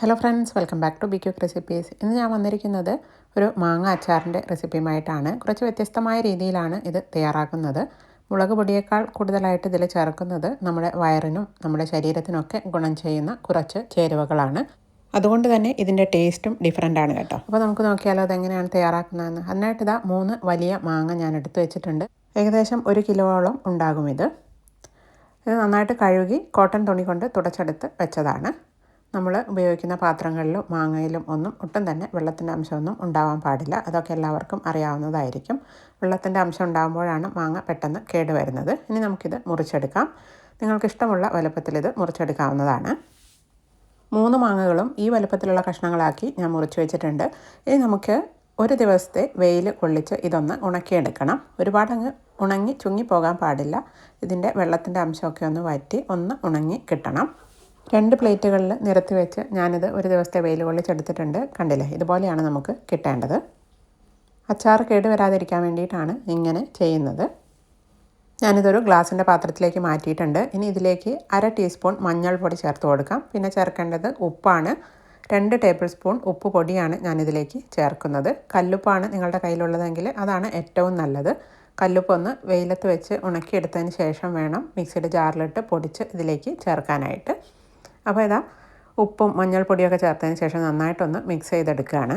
Hello friends, welcome back to be quick recipes. ഇന്ന് ഞാൻ വന്നിരിക്കുന്നത് ഒരു മാങ്ങ അച്ചാറിൻ്റെ റെസിപ്പിയുമായിട്ടാണ്. കുറച്ച് വ്യത്യസ്തമായ രീതിയിലാണ് ഇത് തയ്യാറാക്കുന്നത്. മുളക് പൊടിയേക്കാൾ കൂടുതലായിട്ട് ഇതിൽ ചേർക്കുന്നത് നമ്മുടെ വയറിനും നമ്മുടെ ശരീരത്തിനൊക്കെ ഗുണം ചെയ്യുന്ന കുറച്ച് ചേരുവകളാണ്. അതുകൊണ്ട് തന്നെ ഇതിൻ്റെ ടേസ്റ്റും ഡിഫറൻ്റ് ആണ് കേട്ടോ. അപ്പോൾ നമുക്ക് നോക്കിയാലോ അതെങ്ങനെയാണ് തയ്യാറാക്കുന്നതെന്ന്. അതിനായിട്ട് ഇതാ 3 വലിയ മാങ്ങ ഞാൻ എടുത്തു വെച്ചിട്ടുണ്ട്. ഏകദേശം 1 കിലോയോളം ഉണ്ടാകും ഇത് നന്നായിട്ട് കഴുകി കോട്ടൺ തുണി കൊണ്ട് തുടച്ചെടുത്ത് വെച്ചതാണ്. നമ്മൾ ഉപയോഗിക്കുന്ന പാത്രങ്ങളിലും മാങ്ങയിലും ഒട്ടും തന്നെ വെള്ളത്തിൻ്റെ അംശമൊന്നും ഉണ്ടാവാൻ പാടില്ല. അതൊക്കെ എല്ലാവർക്കും അറിയാവുന്നതായിരിക്കും. വെള്ളത്തിൻ്റെ അംശം ഉണ്ടാകുമ്പോഴാണ് മാങ്ങ പെട്ടെന്ന് കേടുവരുന്നത്. ഇനി നമുക്കിത് മുറിച്ചെടുക്കാം. നിങ്ങൾക്കിഷ്ടമുള്ള വലുപ്പത്തിൽ ഇത് മുറിച്ചെടുക്കാവുന്നതാണ്. 3 മാങ്ങകളും ഈ വലുപ്പത്തിലുള്ള കഷ്ണങ്ങളാക്കി ഞാൻ മുറിച്ച് വെച്ചിട്ടുണ്ട്. ഇനി നമുക്ക് ഒരു ദിവസത്തെ വെയിൽ കൊള്ളിച്ച് ഇതൊന്ന് ഉണക്കിയെടുക്കണം. ഒരുപാടങ്ങ് ഉണങ്ങി ചുങ്ങിപ്പോകാൻ പാടില്ല. ഇതിൻ്റെ വെള്ളത്തിൻ്റെ അംശമൊക്കെ ഒന്ന് വറ്റി ഒന്ന് ഉണങ്ങി കിട്ടണം. 2 പ്ലേറ്റുകളിൽ നിരത്തി വെച്ച് ഞാനിത് ഒരു ദിവസത്തെ വെയിൽ കൊള്ളിച്ചെടുത്തിട്ടുണ്ട്. കണ്ടില്ലേ, ഇതുപോലെയാണ് നമുക്ക് കിട്ടേണ്ടത്. അച്ചാർ കേടുവരാതിരിക്കാൻ വേണ്ടിയിട്ടാണ് ഇങ്ങനെ ചെയ്യുന്നത്. ഞാനിതൊരു ഗ്ലാസിൻ്റെ പാത്രത്തിലേക്ക് മാറ്റിയിട്ടുണ്ട്. ഇനി ഇതിലേക്ക് 1/2 ടീസ്പൂൺ മഞ്ഞൾപ്പൊടി ചേർത്ത് കൊടുക്കാം. പിന്നെ ചേർക്കേണ്ടത് ഉപ്പാണ്. 2 ടേബിൾ സ്പൂൺ ഉപ്പ് പൊടിയാണ് ഞാനിതിലേക്ക് ചേർക്കുന്നത്. കല്ലുപ്പാണ് നിങ്ങളുടെ കയ്യിലുള്ളതെങ്കിൽ അതാണ് ഏറ്റവും നല്ലത്. കല്ലുപ്പൊന്ന് വെയിലത്ത് വെച്ച് ഉണക്കിയെടുത്തതിന് ശേഷം വേണം മിക്സിയുടെ ജാറിലിട്ട് പൊടിച്ച് ഇതിലേക്ക് ചേർക്കാനായിട്ട്. അപ്പോൾ ഇതാ ഉപ്പും മഞ്ഞൾപ്പൊടിയൊക്കെ ചേർത്തതിന് ശേഷം നന്നായിട്ടൊന്ന് മിക്സ് ചെയ്തെടുക്കുകയാണ്.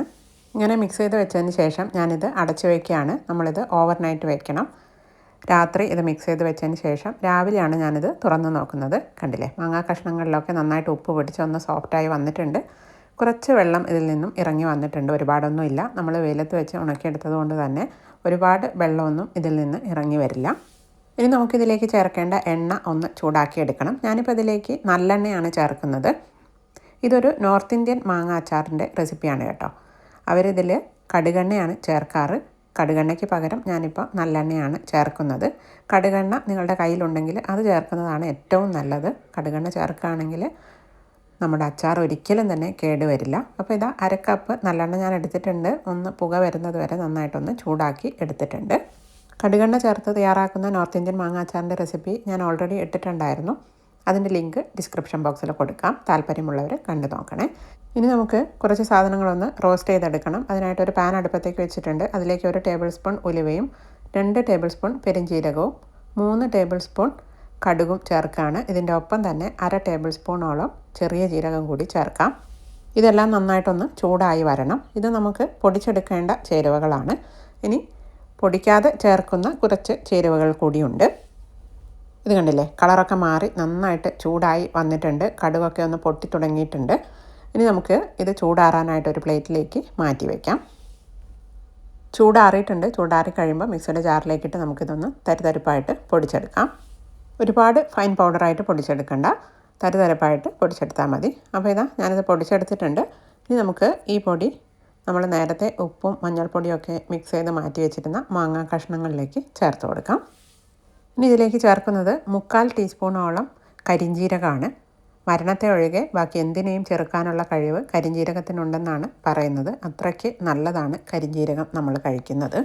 ഇങ്ങനെ മിക്സ് ചെയ്ത് വെച്ചതിന് ശേഷം ഞാനിത് അടച്ചു വയ്ക്കുകയാണ്. നമ്മളിത് ഓവർനൈറ്റ് വെക്കണം. രാത്രി ഇത് മിക്സ് ചെയ്ത് വെച്ചതിന് ശേഷം രാവിലെയാണ് ഞാനിത് തുറന്ന് നോക്കുന്നത്. കണ്ടില്ലേ, മാങ്ങാ കഷ്ണങ്ങളിലൊക്കെ നന്നായിട്ട് ഉപ്പ് പിടിച്ച് ഒന്ന് സോഫ്റ്റായി വന്നിട്ടുണ്ട്. കുറച്ച് വെള്ളം ഇതിൽ നിന്നും ഇറങ്ങി വന്നിട്ടുണ്ട്. ഒരുപാടൊന്നുമില്ല. നമ്മൾ വെയിലത്ത് വെച്ച് ഉണക്കിയെടുത്തത് കൊണ്ട് തന്നെ ഒരുപാട് വെള്ളമൊന്നും ഇതിൽ നിന്ന് ഇറങ്ങി വരില്ല. ഇനി നമുക്കിതിലേക്ക് ചേർക്കേണ്ട എണ്ണ ഒന്ന് ചൂടാക്കിയെടുക്കണം. ഞാനിപ്പോൾ ഇതിലേക്ക് നല്ലെണ്ണയാണ് ചേർക്കുന്നത്. ഇതൊരു നോർത്ത് ഇന്ത്യൻ മാങ്ങ അച്ചാറിൻ്റെ റെസിപ്പിയാണ് കേട്ടോ. അവരിതിൽ കടുകെണ്ണയാണ് ചേർക്കാറ്. കടുകെണ്ണയ്ക്ക് പകരം ഞാനിപ്പോൾ നല്ലെണ്ണയാണ് ചേർക്കുന്നത്. കടുകെണ്ണ നിങ്ങളുടെ കയ്യിലുണ്ടെങ്കിൽ അത് ചേർക്കുന്നതാണ് ഏറ്റവും നല്ലത്. കടുകെണ്ണ ചേർക്കുകയാണെങ്കിൽ നമ്മുടെ അച്ചാർ ഒരിക്കലും തന്നെ കേടുവരില്ല. അപ്പോൾ ഇതാ 1/2 കപ്പ് നല്ലെണ്ണ ഞാൻ എടുത്തിട്ടുണ്ട്. ഒന്ന് പുക വരുന്നത് വരെ നന്നായിട്ടൊന്ന് ചൂടാക്കി എടുത്തിട്ടുണ്ട്. കടുകെണ്ണ ചേർത്ത് തയ്യാറാക്കുന്ന നോർത്ത് ഇന്ത്യൻ മാങ്ങ അച്ചാറിൻ്റെ റെസിപ്പി ഞാൻ ഓൾറെഡി ഇട്ടിട്ടുണ്ടായിരുന്നു. അതിൻ്റെ ലിങ്ക് ഡിസ്ക്രിപ്ഷൻ ബോക്സിൽ കൊടുക്കാം. താല്പര്യമുള്ളവർ കണ്ടു നോക്കണേ. ഇനി നമുക്ക് കുറച്ച് സാധനങ്ങളൊന്ന് റോസ്റ്റ് ചെയ്തെടുക്കണം. അതിനായിട്ടൊരു പാൻ അടുപ്പത്തേക്ക് വെച്ചിട്ടുണ്ട്. അതിലേക്ക് 1 ടേബിൾ സ്പൂൺ ഉലുവയും 2 ടേബിൾ സ്പൂൺ പെരിഞ്ജീരകവും 3 ടേബിൾ സ്പൂൺ കടുകും ചേർക്കുകയാണ്. ഇതിൻ്റെ ഒപ്പം തന്നെ 1/2 ടേബിൾ സ്പൂണോളം ചെറിയ ജീരകം കൂടി ചേർക്കാം. ഇതെല്ലാം നന്നായിട്ടൊന്ന് ചൂടായി വരണം. ഇത് നമുക്ക് പൊടിച്ചെടുക്കേണ്ട ചേരുവകളാണ്. ഇനി പൊടിക്കാതെ ചേർക്കുന്ന കുറച്ച് ചേരുവകൾ കൂടിയുണ്ട്. ഇത് കണ്ടില്ലേ, കളറൊക്കെ മാറി നന്നായിട്ട് ചൂടായി വന്നിട്ടുണ്ട്. കടുകൊക്കെ ഒന്ന് പൊട്ടി തുടങ്ങിയിട്ടുണ്ട്. ഇനി നമുക്ക് ഇത് ചൂടാറാനായിട്ടൊരു പ്ലേറ്റിലേക്ക് മാറ്റി വയ്ക്കാം. ചൂടാറിയിട്ടുണ്ട്. ചൂടാറി കഴിയുമ്പോൾ മിക്സിയുടെ ജാറിലേക്കിട്ട് നമുക്കിതൊന്ന് തരിതരിപ്പായിട്ട് പൊടിച്ചെടുക്കാം. ഒരുപാട് ഫൈൻ പൗഡറായിട്ട് പൊടിച്ചെടുക്കണ്ട, തരിതരിപ്പായിട്ട് പൊടിച്ചെടുത്താൽ മതി. അപ്പോൾ ഇതാ ഞാനിത് പൊടിച്ചെടുത്തിട്ടുണ്ട്. ഇനി നമുക്ക് ഈ പൊടി നമ്മൾ നേരത്തെ ഉപ്പും മഞ്ഞൾപ്പൊടിയൊക്കെ മിക്സ് ചെയ്ത് മാറ്റി വെച്ചിരുന്ന മാങ്ങാ കഷ്ണങ്ങളിലേക്ക് ചേർത്ത് കൊടുക്കാം. ഇനി ഇതിലേക്ക് ചേർക്കുന്നത് 1/4 ടീസ്പൂണോളം കരിഞ്ജീരകമാണ്. മരണത്തെ ഒഴികെ ബാക്കി എന്തിനേയും ചെറുക്കാനുള്ള കഴിവ് കരിഞ്ജീരകത്തിനുണ്ടെന്നാണ് പറയുന്നത്. അത്രയ്ക്ക് നല്ലതാണ് കരിഞ്ജീരകം നമ്മൾ കഴിക്കുന്നത്.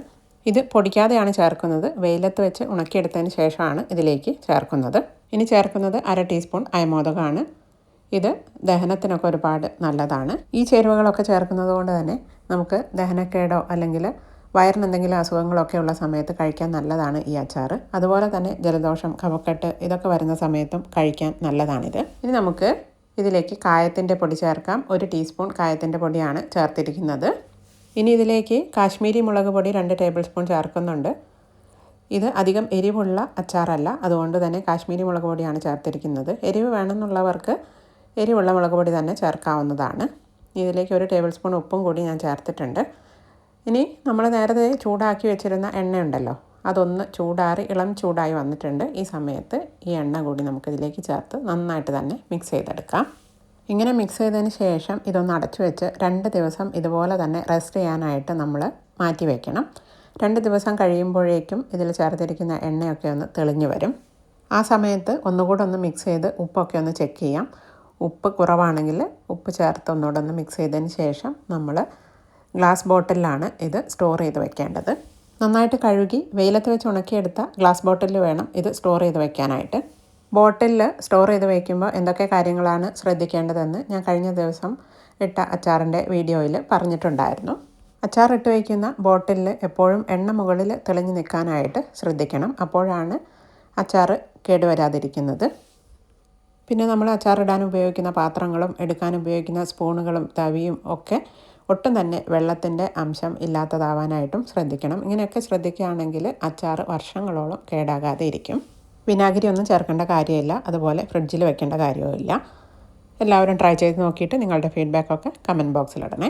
ഇത് പൊടിക്കാതെയാണ് ചേർക്കുന്നത്. വെയിലത്ത് വെച്ച് ഉണക്കിയെടുത്തതിന് ശേഷമാണ് ഇതിലേക്ക് ചേർക്കുന്നത്. ഇനി ചേർക്കുന്നത് 1/2 ടീസ്പൂൺ അയമോദകമാണ്. ഇത് ദഹനത്തിനൊക്കെ ഒരുപാട് നല്ലതാണ്. ഈ ചേരുവകളൊക്കെ ചേർക്കുന്നത് കൊണ്ട് തന്നെ നമുക്ക് ദഹനക്കേടോ അല്ലെങ്കിൽ വയറിന് എന്തെങ്കിലും അസുഖങ്ങളൊക്കെ ഉള്ള സമയത്ത് കഴിക്കാൻ നല്ലതാണ് ഈ അച്ചാർ. അതുപോലെ തന്നെ ജലദോഷം, കഫക്കെട്ട് ഇതൊക്കെ വരുന്ന സമയത്തും കഴിക്കാൻ നല്ലതാണിത്. ഇനി നമുക്ക് ഇതിലേക്ക് കായത്തിൻ്റെ പൊടി ചേർക്കാം. 1 ടീസ്പൂൺ കായത്തിൻ്റെ പൊടിയാണ് ചേർത്തിരിക്കുന്നത്. ഇനി ഇതിലേക്ക് കാശ്മീരി മുളക് പൊടി 2 ടേബിൾ സ്പൂൺ ചേർക്കുന്നുണ്ട്. ഇത് അധികം എരിവുള്ള അച്ചാറല്ല, അതുകൊണ്ട് തന്നെ കാശ്മീരി മുളക് പൊടിയാണ് ചേർത്തിരിക്കുന്നത്. എരിവ് വേണമെന്നുള്ളവർക്ക് എരിവുള്ള മുളക് പൊടി തന്നെ ചേർക്കാവുന്നതാണ്. ഇതിലേക്ക് 1 ടേബിൾ സ്പൂൺ ഉപ്പും കൂടി ഞാൻ ചേർത്തിട്ടുണ്ട്. ഇനി നമ്മൾ നേരത്തെ ചൂടാക്കി വെച്ചിരുന്ന എണ്ണയുണ്ടല്ലോ, അതൊന്ന് ചൂടാറി ഇളം ചൂടായി വന്നിട്ടുണ്ട്. ഈ സമയത്ത് ഈ എണ്ണ കൂടി നമുക്കിതിലേക്ക് ചേർത്ത് നന്നായിട്ട് തന്നെ മിക്സ് ചെയ്തെടുക്കാം. ഇങ്ങനെ മിക്സ് ചെയ്തതിന് ശേഷം ഇതൊന്ന് അടച്ചു വെച്ച് 2 ദിവസം ഇതുപോലെ തന്നെ റെസ്റ്റ് ചെയ്യാനായിട്ട് നമ്മൾ മാറ്റി വയ്ക്കണം. 2 ദിവസം കഴിയുമ്പോഴേക്കും ഇതിൽ ചേർത്തിരിക്കുന്ന എണ്ണയൊക്കെ ഒന്ന് തെളിഞ്ഞു വരും. ആ സമയത്ത് ഒന്നുകൂടെ ഒന്ന് മിക്സ് ചെയ്ത് ഉപ്പൊക്കെ ഒന്ന് ചെക്ക് ചെയ്യാം. ഉപ്പ് കുറവാണെങ്കിൽ ഉപ്പ് ചേർത്ത് ഒന്നുകൂടെ ഒന്ന് മിക്സ് ചെയ്തതിന് ശേഷം നമ്മൾ ഗ്ലാസ് ബോട്ടിലാണ് ഇത് സ്റ്റോർ ചെയ്ത് വെക്കേണ്ടത്. നന്നായിട്ട് കഴുകി വെയിലത്ത് വെച്ച് ഉണക്കിയെടുത്ത ഗ്ലാസ് ബോട്ടിലിൽ വേണം ഇത് സ്റ്റോർ ചെയ്ത് വെക്കാനായിട്ട്. ബോട്ടിലിൽ സ്റ്റോർ ചെയ്ത് വയ്ക്കുമ്പോൾ എന്തൊക്കെ കാര്യങ്ങളാണ് ശ്രദ്ധിക്കേണ്ടതെന്ന് ഞാൻ കഴിഞ്ഞ ദിവസം ഇട്ട അച്ചാറിൻ്റെ വീഡിയോയിൽ പറഞ്ഞിട്ടുണ്ടായിരുന്നു. അച്ചാർ ഇട്ട് വയ്ക്കുന്ന ബോട്ടിലിൽ എപ്പോഴും എണ്ണ മുകളിൽ തെളിഞ്ഞ് നിൽക്കാനായിട്ട് ശ്രദ്ധിക്കണം. അപ്പോഴാണ് അച്ചാർ കേടുവരാതിരിക്കുന്നത്. പിന്നെ നമ്മൾ അച്ചാറിടാൻ ഉപയോഗിക്കുന്ന പാത്രങ്ങളും എടുക്കാൻ ഉപയോഗിക്കുന്ന സ്പൂണുകളും തവിയും ഒക്കെ ഒട്ടും തന്നെ വെള്ളത്തിൻ്റെ അംശം ഇല്ലാത്തതാവാനായിട്ടും ശ്രദ്ധിക്കണം. ഇങ്ങനെയൊക്കെ ശ്രദ്ധിക്കുകയാണെങ്കിൽ അച്ചാർ വർഷങ്ങളോളം കേടാകാതെ ഇരിക്കും. വിനാഗിരി ഒന്നും ചേർക്കേണ്ട കാര്യമില്ല, അതുപോലെ ഫ്രിഡ്ജിൽ വെക്കേണ്ട കാര്യവുമില്ല. എല്ലാവരും ട്രൈ ചെയ്ത് നോക്കിയിട്ട് നിങ്ങളുടെ ഫീഡ്ബാക്കൊക്കെ കമൻറ്റ് ബോക്സിലിടണേ.